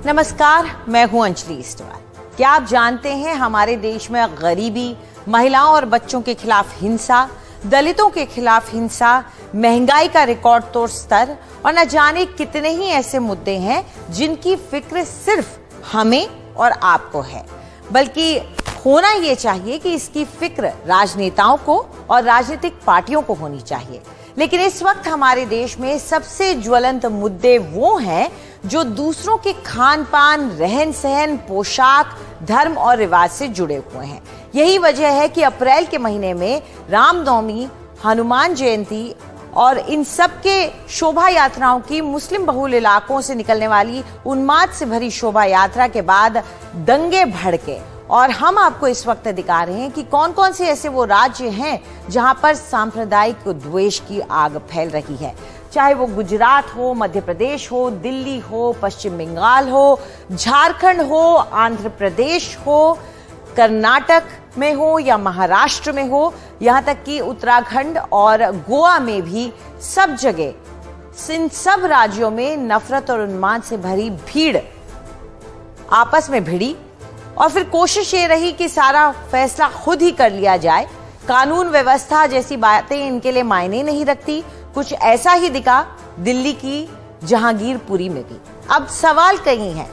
नमस्कार, मैं हूं अंजलि इस्टवाल। क्या आप जानते हैं हमारे देश में गरीबी, महिलाओं और बच्चों के खिलाफ हिंसा, दलितों के खिलाफ हिंसा, महंगाई का रिकॉर्ड तोड़ स्तर और न जाने कितने ही ऐसे मुद्दे हैं जिनकी फिक्र सिर्फ हमें और आपको है, बल्कि होना ये चाहिए कि इसकी फिक्र राजनेताओं को और राजनीतिक पार्टियों को होनी चाहिए। लेकिन इस वक्त हमारे देश में सबसे ज्वलंत मुद्दे वो हैं जो दूसरों के खान पान, रहन सहन, पोशाक, धर्म और रिवाज से जुड़े हुए हैं। यही वजह है कि अप्रैल के महीने में रामनवमी, हनुमान जयंती और इन सब के शोभा यात्राओं की मुस्लिम बहुल इलाकों से निकलने वाली उन्माद से भरी शोभा यात्रा के बाद दंगे भड़के। और हम आपको इस वक्त दिखा रहे हैं कि कौन कौन से ऐसे वो राज्य हैं जहां पर सांप्रदायिक द्वेष की आग फैल रही है। चाहे वो गुजरात हो, मध्य प्रदेश हो, दिल्ली हो, पश्चिम बंगाल हो, झारखंड हो, आंध्र प्रदेश हो, कर्नाटक में हो या महाराष्ट्र में हो, यहां तक कि उत्तराखंड और गोवा में भी सब जगह इन सब राज्यों में नफरत और उन्माद से भरी भीड़ आपस में भिड़ी और फिर कोशिश ये रही कि सारा फैसला खुद ही कर लिया जाए। कानून व्यवस्था जैसी बातें इनके लिए मायने नहीं रखती। कुछ ऐसा ही दिखा दिल्ली की जहांगीरपुरी में भी। अब सवाल कई है,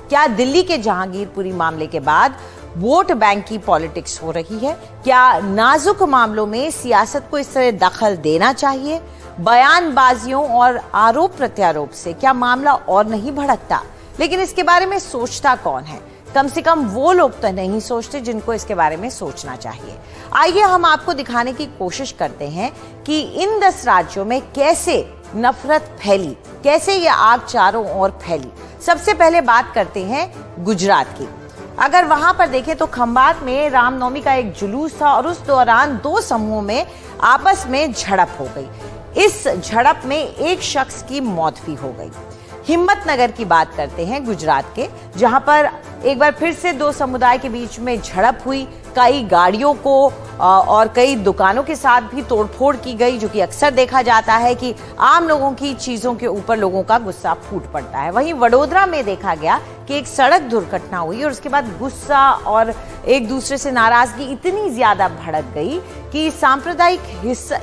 क्या दिल्ली के जहांगीरपुरी मामले के बाद वोट बैंक की पॉलिटिक्स हो रही है? क्या नाजुक मामलों में सियासत को इस तरह दखल देना चाहिए? बयानबाजियों और आरोप प्रत्यारोप से क्या मामला और नहीं भड़कता? लेकिन इसके बारे में सोचता कौन है? कम से कम वो लोग तो नहीं सोचते जिनको इसके बारे में सोचना चाहिए। आइए हम आपको दिखाने की कोशिश करते हैं कि इन 10 राज्यों में कैसे नफरत फैली, कैसे ये आग चारों ओर फैली। सबसे पहले बात करते हैं गुजरात की। अगर वहां पर देखें तो खंभात में रामनवमी का एक जुलूस था और उस दौरान 2 समूहों में आपस में झड़प हो गई। इस झड़प में एक शख्स की मौत भी हो गई। हिम्मतनगर की बात करते हैं गुजरात के, जहां पर एक बार फिर से 2 समुदाय के बीच में झड़प हुई। कई गाड़ियों को और कई दुकानों के साथ भी तोड़फोड़ की गई, जो कि अक्सर देखा जाता है कि आम लोगों की चीजों के ऊपर लोगों का गुस्सा फूट पड़ता है। वहीं वडोदरा में देखा गया कि एक सड़क दुर्घटना हुई और उसके बाद गुस्सा और एक दूसरे से नाराजगी इतनी ज्यादा भड़क गई कि सांप्रदायिक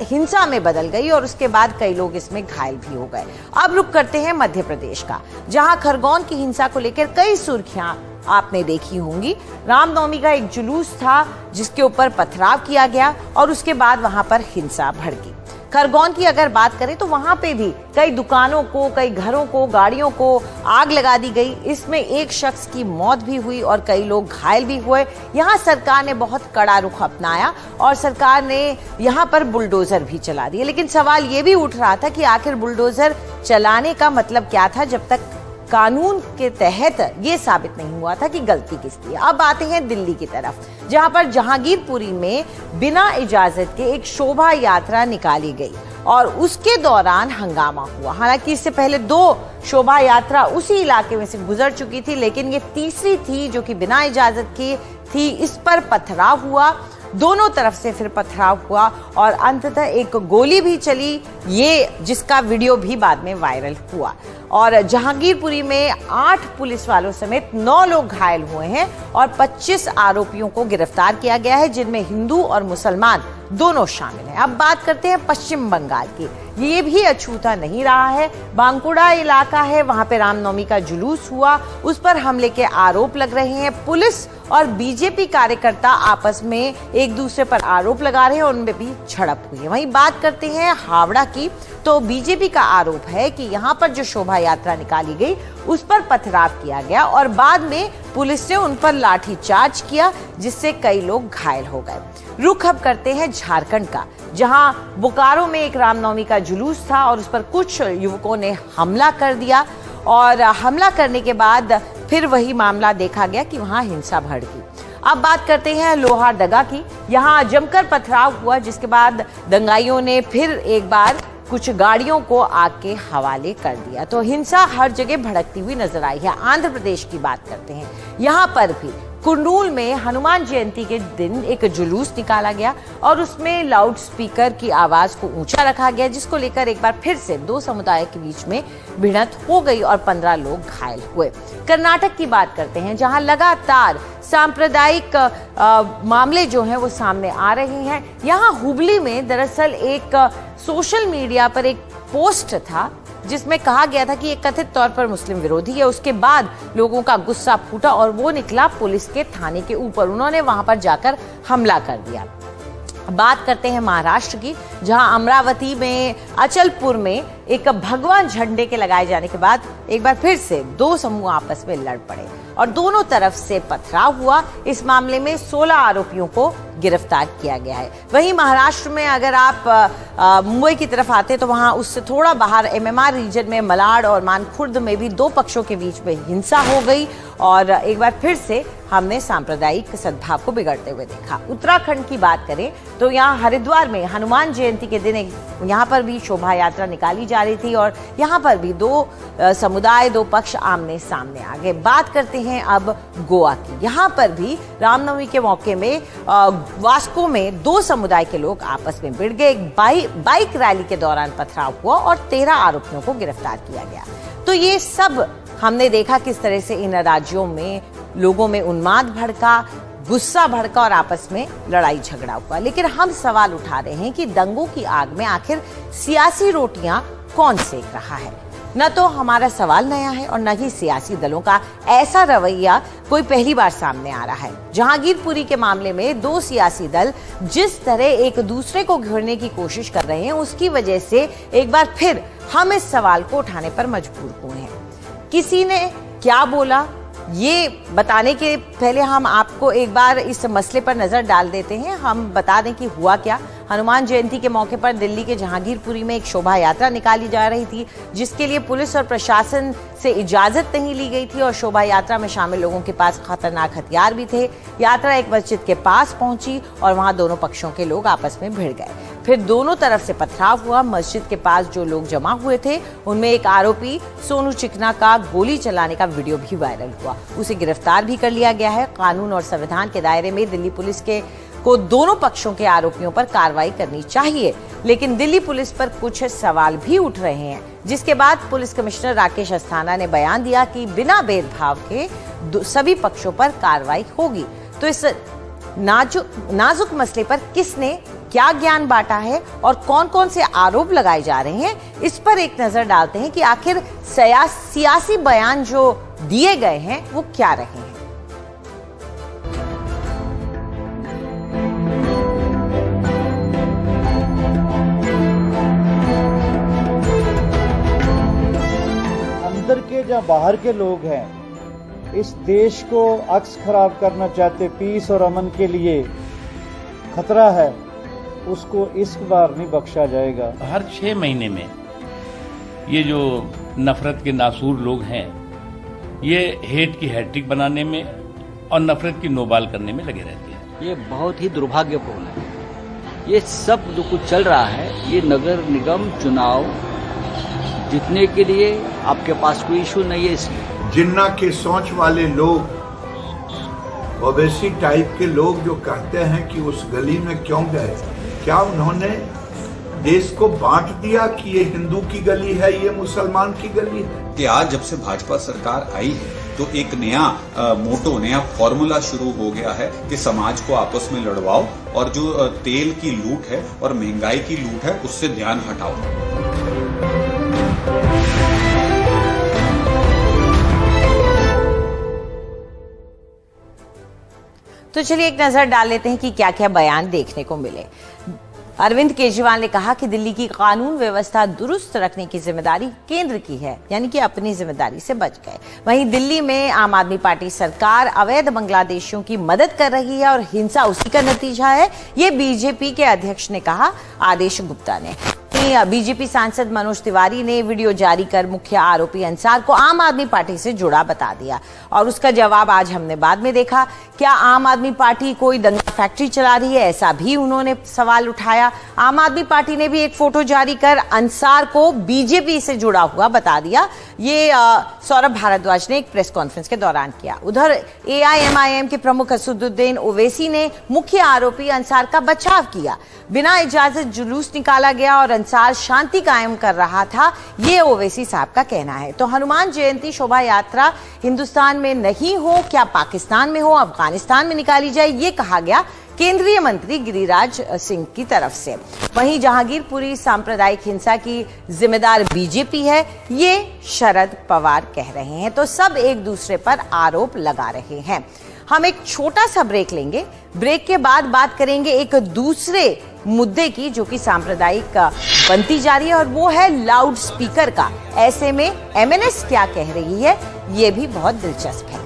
हिंसा में बदल गई और उसके बाद कई लोग इसमें घायल भी हो गए। अब रुक करते हैं मध्य प्रदेश का, जहां खरगोन की हिंसा को लेकर कई सुर्खियां आपने देखी होंगी। रामनवमी का एक जुलूस था जिसके ऊपर पथराव किया गया और उसके बाद वहां पर हिंसा भड़की। खरगोन की अगर बात करें तो वहां पे भी कई दुकानों को, कई घरों को, गाड़ियों को आग लगा दी गई। इसमें एक शख्स की मौत भी हुई और कई लोग घायल भी हुए। यहाँ सरकार ने बहुत कड़ा रुख अपनाया और सरकार ने यहाँ पर बुलडोजर भी चला दिए। लेकिन सवाल ये भी उठ रहा था कि आखिर बुलडोजर चलाने का मतलब क्या था, जब तक कानून के तहत ये साबित नहीं हुआ था कि गलती किसकी है। अब आते हैं दिल्ली की तरफ, जहां पर जहांगीरपुरी में बिना इजाजत के एक शोभा यात्रा निकाली गई और उसके दौरान हंगामा हुआ। हालांकि इससे पहले 2 शोभा यात्रा उसी इलाके में से गुजर चुकी थी, लेकिन ये तीसरी थी जो कि बिना इजाजत की थी। इस पर पथराव हुआ, दोनों तरफ से फिर पथराव हुआ और अंततः एक गोली भी चली, ये जिसका वीडियो भी बाद में वायरल हुआ। और जहांगीरपुरी में 8 पुलिस वालों समेत 9 लोग घायल हुए हैं और 25 आरोपियों को गिरफ्तार किया गया है, जिनमें हिंदू और मुसलमान दोनों शामिल हैं। अब बात करते हैं पश्चिम बंगाल की। ये भी अछूता नहीं रहा है। बांकुड़ा इलाका है, वहां पे रामनवमी का जुलूस हुआ, उस पर हमले के आरोप लग रहे हैं। पुलिस और बीजेपी कार्यकर्ता आपस में एक दूसरे पर आरोप लगा रहे हैं, उनमें भी झड़प हुई है। वहीं बात करते हैं हावड़ा की, तो बीजेपी का आरोप है कि यहां पर जो शोभा यात्रा निकाली गई उस पर पथराव किया गया और बाद में पुलिस ने उन पर लाठीचार्ज किया, जिससे कई लोग घायल हो गए। रुख अब करते हैं झारखंड का, जहां बोकारो में एक रामनवमी का जुलूस था और उस पर कुछ युवकों ने हमला कर दिया और हमला करने के बाद फिर वही मामला देखा गया कि वहां हिंसा भड़की। अब बात करते हैं लोहारदगा की। यहां जमकर पथराव हुआ, जिसके बाद दंगाइयों ने फिर एक बार कुछ गाड़ियों को आग के हवाले कर दिया। तो हिंसा हर जगह भड़कती हुई नजर आई है। आंध्र प्रदेश की बात करते हैं, यहाँ पर भी कुर्नूल में हनुमान जयंती के दिन एक जुलूस निकाला गया और उसमें लाउड स्पीकर की आवाज को ऊंचा रखा गया, जिसको लेकर एक बार फिर से दो समुदाय के बीच में भिड़ंत हो गई और 15 लोग घायल हुए। कर्नाटक की बात करते हैं, जहां लगातार सांप्रदायिक मामले जो हैं वो सामने आ रहे हैं। यहां हुबली में दरअसल एक सोशल मीडिया पर एक पोस्ट था जिसमें कहा गया था कि ये कथित तौर पर मुस्लिम विरोधी है। उसके बाद लोगों का गुस्सा फूटा और वो निकला पुलिस के थाने के ऊपर। उन्होंने वहां पर जाकर हमला कर दिया। बात करते हैं महाराष्ट्र की, जहां अमरावती में अचलपुर में एक भगवा झंडे के लगाए जाने के बाद एक बार फिर से दो समूह आपस में लड़ पड़े और दोनों तरफ से पथराव हुआ। इस मामले में 16 आरोपियों को गिरफ्तार किया गया है। वहीं महाराष्ट्र में अगर आप मुंबई की तरफ आते तो वहां उससे थोड़ा बाहर MMR रीजन में मलाड और मानखुर्द में भी दो पक्षों के बीच में हिंसा हो गई और एक बार फिर से हमने सांप्रदायिक सद्भाव को बिगड़ते हुए देखा। उत्तराखंड की बात करें तो यहाँ हरिद्वार में हनुमान जयंती के दिन यहाँ पर भी शोभा यात्रा निकाली जा रही थी और यहाँ पर भी दो समुदाय, दो पक्ष आमने सामने आ गए। बात करते हैं अब गोवा की। यहाँ पर भी रामनवमी के मौके में वास्को में दो समुदाय के लोग आपस में भिड़ गए। एक बाइक रैली के दौरान पथराव हुआ और 13 आरोपियों को गिरफ्तार किया गया। तो ये सब हमने देखा किस तरह से इन राज्यों में लोगों में उन्माद भड़का, गुस्सा भड़का और आपस में लड़ाई झगड़ा हुआ। लेकिन हम सवाल उठा रहे हैं कि दंगों की आग में आखिर सियासी रोटियां कौन सेक रहा है। न तो हमारा सवाल नया है और न ही सियासी दलों का ऐसा रवैया कोई पहली बार सामने आ रहा है। जहांगीरपुरी के मामले में दो सियासी दल जिस तरह एक दूसरे को घेरने की कोशिश कर रहे हैं, उसकी वजह से एक बार फिर हम इस सवाल को उठाने पर मजबूर हुए हैं। किसी ने क्या बोला, ये बताने के पहले हम आपको एक बार इस मसले पर नजर डाल देते हैं। हम बता दें कि हुआ क्या। हनुमान जयंती के मौके पर दिल्ली के जहांगीरपुरी में एक शोभा यात्रा निकाली जा रही थी, जिसके लिए पुलिस और प्रशासन से इजाजत नहीं ली गई थी और शोभा यात्रा में शामिल लोगों के पास खतरनाक हथियार भी थे। यात्रा एक मस्जिद के पास पहुंची और वहां दोनों पक्षों के लोग आपस में भिड़ गए। फिर दोनों तरफ से पथराव हुआ। मस्जिद के पास जो लोग जमा हुए थे उनमें एक आरोपी सोनू चिकना का गोली चलाने का वीडियो भी वायरल हुआ। उसे गिरफ्तार भी कर लिया गया है। कानून और संविधान के दायरे में दिल्ली पुलिस को दोनों पक्षों के आरोपियों पर कार्रवाई करनी चाहिए, लेकिन दिल्ली पुलिस पर कुछ सवाल भी उठ रहे हैं, जिसके बाद पुलिस कमिश्नर राकेश अस्थाना ने बयान दिया कि बिना भेदभाव के सभी पक्षों पर कार्रवाई होगी। तो इस नाजुक मसले पर किसने क्या ज्ञान बांटा है और कौन कौन से आरोप लगाए जा रहे हैं, इस पर एक नजर डालते हैं कि आखिर सियासी बयान जो दिए गए हैं वो क्या रहे हैं। अंदर के या बाहर के लोग हैं, इस देश को अक्स खराब करना चाहते, पीस और अमन के लिए खतरा है, उसको इस बार नहीं बख्शा जाएगा। हर 6 महीने में ये जो नफरत के नासूर लोग हैं, ये हेट की हैट्रिक बनाने में और नफरत की नोबाल करने में लगे रहते हैं। ये बहुत ही दुर्भाग्यपूर्ण है। ये सब जो कुछ चल रहा है, ये नगर निगम चुनाव जीतने के लिए आपके पास कोई इशू नहीं है। इसलिए जिन्ना के सोच वाले लोग, ओवैसी टाइप के लोग जो कहते हैं कि उस गली में क्यों गए, क्या उन्होंने देश को बांट दिया कि ये हिंदू की गली है, ये मुसलमान की गली है? कि आज जब से भाजपा सरकार आई है तो एक नया मोटो, नया फॉर्मूला शुरू हो गया है कि समाज को आपस में लड़वाओ और जो तेल की लूट है और महंगाई की लूट है उससे ध्यान हटाओ। तो चलिए एक नजर डाल लेते हैं कि क्या क्या बयान देखने को मिले। अरविंद केजरीवाल ने कहा कि दिल्ली की कानून व्यवस्था दुरुस्त रखने की जिम्मेदारी केंद्र की है, यानी कि अपनी जिम्मेदारी से बच गए। वहीं दिल्ली में आम आदमी पार्टी सरकार अवैध बांग्लादेशियों की मदद कर रही है और हिंसा उसी का नतीजा है, ये बीजेपी के अध्यक्ष ने कहा, आदेश गुप्ता ने। वहीं बीजेपी सांसद मनोज तिवारी ने वीडियो जारी कर मुख्य आरोपी अंसार को आम आदमी पार्टी से जुड़ा बता दिया और उसका जवाब आज हमने बाद में देखा। क्या आम आदमी पार्टी कोई दंगा फैक्ट्री चला रही है, ऐसा भी उन्होंने सवाल उठाया। आम आदमी पार्टी ने भी एक फोटो जारी कर अंसार को बीजेपी से जुड़ा हुआ बता दिया। ये सौरभ भारद्वाज ने एक प्रेस कॉन्फ्रेंस के दौरान किया। उधर एआईएमआईएम के प्रमुख असदुद्दीन ओवैसी ने मुख्य आरोपी अंसार का बचाव किया। बिना इजाजत जुलूस निकाला गया और अंसार शांति कायम कर रहा था, ये ओवैसी साहब का कहना है। तो हनुमान जयंती शोभा यात्रा हिंदुस्तान में नहीं हो, क्या पाकिस्तान में हो, अफगानिस्तान में निकाली जाए, ये कहा गया केंद्रीय मंत्री गिरिराज सिंह की तरफ से। वहीं जहांगीरपुरी सांप्रदायिक हिंसा की जिम्मेदार बीजेपी है, ये शरद पवार कह रहे हैं। तो सब एक दूसरे पर आरोप लगा रहे हैं। हम एक छोटा सा ब्रेक लेंगे। ब्रेक के बाद बात करेंगे एक दूसरे मुद्दे की जो कि सांप्रदायिक बनती जा रही है, और वो है लाउड स्पीकर का। ऐसे में एमएनएस क्या कह रही है, ये भी बहुत दिलचस्प है।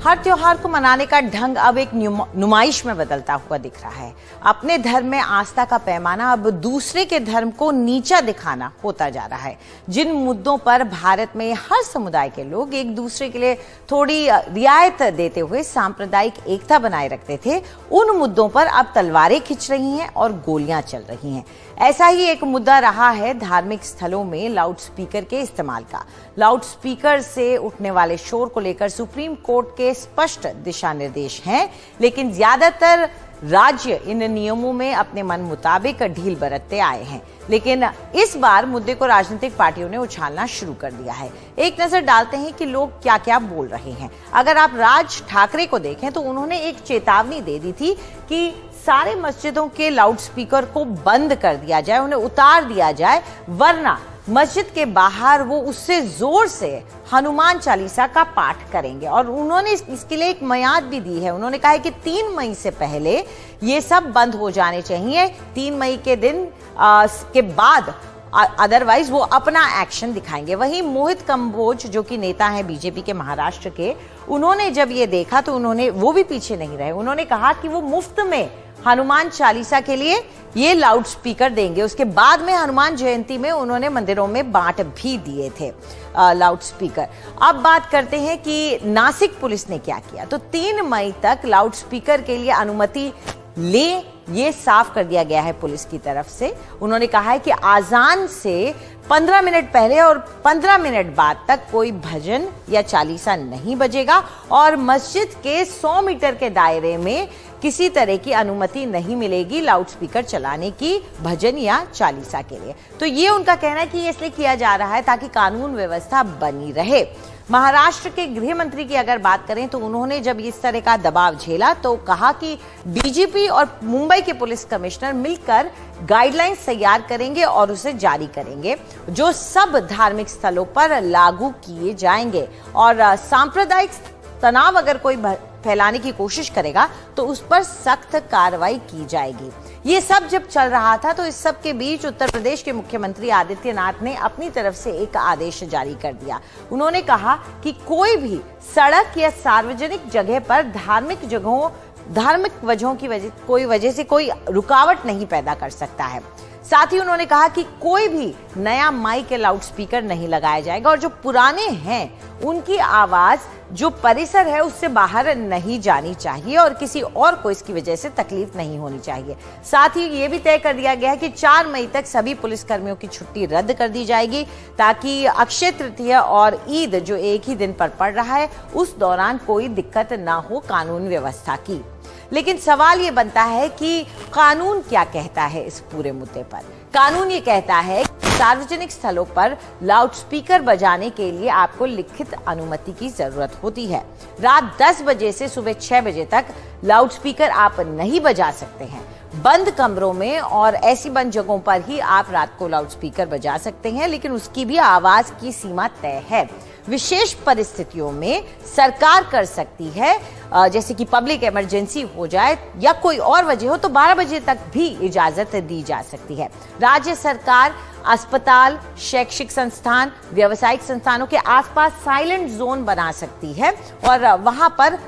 हर त्योहार को मनाने का ढंग अब एक नुमाइश में बदलता हुआ दिख रहा है। अपने धर्म में आस्था का पैमाना अब दूसरे के धर्म को नीचा दिखाना होता जा रहा है। जिन मुद्दों पर भारत में हर समुदाय के लोग एक दूसरे के लिए थोड़ी रियायत देते हुए सांप्रदायिक एकता बनाए रखते थे, उन मुद्दों पर अब तलवारें खिंच रही हैं और गोलियां चल रही हैं। ऐसा ही एक मुद्दा रहा है धार्मिक स्थलों में लाउड स्पीकर के इस्तेमाल का। लाउड स्पीकर से उठने वाले शोर को लेकर सुप्रीम कोर्ट के स्पष्ट दिशा निर्देश हैं, लेकिन ज्यादातर राज्य इन नियमों में अपने मन मुताबिक ढील बरतते आए हैं। लेकिन इस बार मुद्दे को राजनीतिक पार्टियों ने उछालना शुरू कर दिया है। एक नजर डालते हैं कि लोग क्या क्या बोल रहे हैं। अगर आप राज ठाकरे को देखें तो उन्होंने एक चेतावनी दे दी थी कि सारे मस्जिदों के लाउड स्पीकर को बंद कर दिया जाए, उन्हें उतार दिया जाए, वरना मस्जिद के बाहर वो उससे जोर से हनुमान चालीसा का पाठ करेंगे। और उन्होंने इसके लिए एक मियाद भी दी है। उन्होंने कहा है कि 3 मई से पहले ये सब बंद हो जाने चाहिए। 3 मई के दिन के बाद अदरवाइज वो अपना एक्शन दिखाएंगे। वहीं मोहित कंबोज जो कि नेता हैं बीजेपी के महाराष्ट्र के, उन्होंने जब ये देखा तो वो भी पीछे नहीं रहे। उन्होंने कहा कि वो मुफ्त में हनुमान चालीसा के लिए ये लाउड स्पीकर देंगे। उसके बाद में हनुमान जयंती में उन्होंने मंदिरों में बांट भी दिए थे लाउड स्पीकर। अब बात करते हैं कि नासिक पुलिस ने क्या किया। तो 3 मई तक लाउड स्पीकर के लिए अनुमति ले, ये साफ कर दिया गया है पुलिस की तरफ से। उन्होंने कहा है कि आजान से 15 मिनट पहले और 15 मिनट बाद तक कोई भजन या चालीसा नहीं बजेगा और मस्जिद के 100 मीटर के दायरे में किसी तरह की अनुमति नहीं मिलेगी लाउड स्पीकर चलाने की भजन या चालीसा के लिए। तो ये उनका कहना है कि ये इसलिए किया जा रहा है ताकि कानून व्यवस्था बनी रहे। महाराष्ट्र के गृह मंत्री की अगर बात करें तो उन्होंने जब इस तरह का दबाव झेला तो कहा कि डीजीपी और मुंबई के पुलिस कमिश्नर मिलकर गाइडलाइंस तैयार करेंगे और उसे जारी करेंगे, जो सब धार्मिक स्थलों पर लागू किए जाएंगे। और सांप्रदायिक तनाव अगर कोई फैलाने की कोशिश करेगा तो उस पर सख्त कार्रवाई की जाएगी। ये सब जब चल रहा था तो इस सब के बीच उत्तर प्रदेश के मुख्यमंत्री आदित्यनाथ ने अपनी तरफ से एक आदेश जारी कर दिया। उन्होंने कहा कि कोई भी सड़क या सार्वजनिक जगह पर धार्मिक वजहों की वजह से कोई रुकावट नहीं पैदा कर सकता है। साथ ही उन्होंने कहा कि कोई भी नया माइक या लाउड स्पीकर नहीं लगाया जाएगा और जो पुराने हैं उनकी आवाज जो परिसर है उससे बाहर नहीं जानी चाहिए और किसी और को इसकी वजह से तकलीफ नहीं होनी चाहिए। साथ ही ये भी तय कर दिया गया है कि 4 मई तक सभी पुलिसकर्मियों की छुट्टी रद्द कर दी जाएगी ताकि अक्षय तृतीया और ईद जो एक ही दिन पर पड़ रहा है उस दौरान कोई दिक्कत ना हो कानून व्यवस्था की। लेकिन सवाल ये बनता है कि कानून क्या कहता है इस पूरे मुद्दे पर। कानून ये कहता है कि सार्वजनिक स्थलों पर लाउड स्पीकर बजाने के लिए आपको लिखित अनुमति की जरूरत होती है। रात 10 बजे से सुबह 6 बजे तक लाउड स्पीकर आप नहीं बजा सकते हैं। बंद कमरों में और ऐसी बंद जगहों पर ही आप रात को लाउड स्पीकर बजा सकते हैं, लेकिन उसकी भी आवाज की सीमा तय है। विशेष परिस्थितियों में सरकार कर सकती है, जैसे कि पब्लिक इमरजेंसी हो जाए या कोई और वजह हो तो 12 बजे तक भी इजाजत दी जा सकती है। राज्य सरकार अस्पताल, शैक्षिक संस्थान, व्यावसायिक संस्थानों के आसपास साइलेंट जोन बना सकती है और वहां पर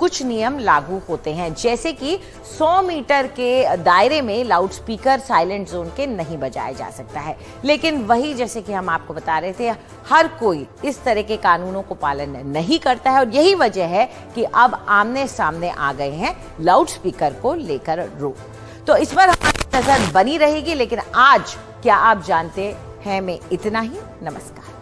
कुछ नियम लागू होते हैं, जैसे कि 100 मीटर के दायरे में लाउडस्पीकर साइलेंट जोन के नहीं बजाया जा सकता है। लेकिन वही, जैसे कि हम आपको बता रहे थे, हर कोई इस तरह के कानूनों को पालन नहीं करता है और यही वजह है कि अब आमने सामने आ गए हैं लाउडस्पीकर को लेकर रोक। तो इस पर हमारी नजर बनी रहेगी। लेकिन आज क्या आप जानते हैं में इतना ही। नमस्कार।